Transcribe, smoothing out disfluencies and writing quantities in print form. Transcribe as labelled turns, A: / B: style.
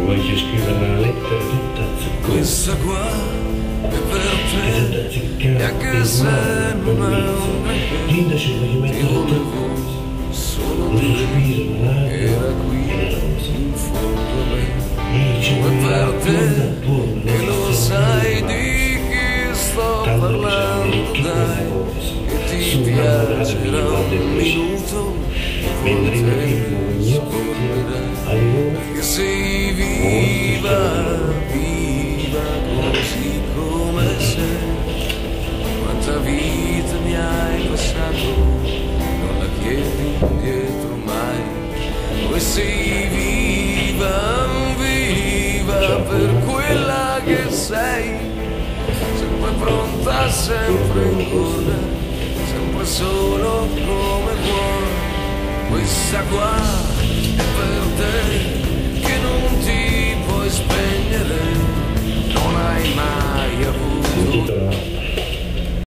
A: poi ci scrive una lettera tutta azzeccata.
B: Questa qua è per te, e anche se non è un granché,
A: Linda ci voglio mettere a te,
B: solo
A: un
B: te
A: sospiro, una lacrima
B: era qui
A: e la rosa.
B: in fondo a me.
A: E ci
B: Come
A: voglio
B: per te,
A: attorno,
B: e lo sai di chi sto parlando, dai, e ti piacerà un minuto,
A: mentre io
B: forse
A: vivo
B: scorderai,
A: allora
B: che sei viva, viva così come sei. Quanta vita mi hai passato, non la chiedi indietro mai. Come sei viva, viva per quella che sei, sempre pronta, sempre in coda, sempre solo come vuoi. Questa qua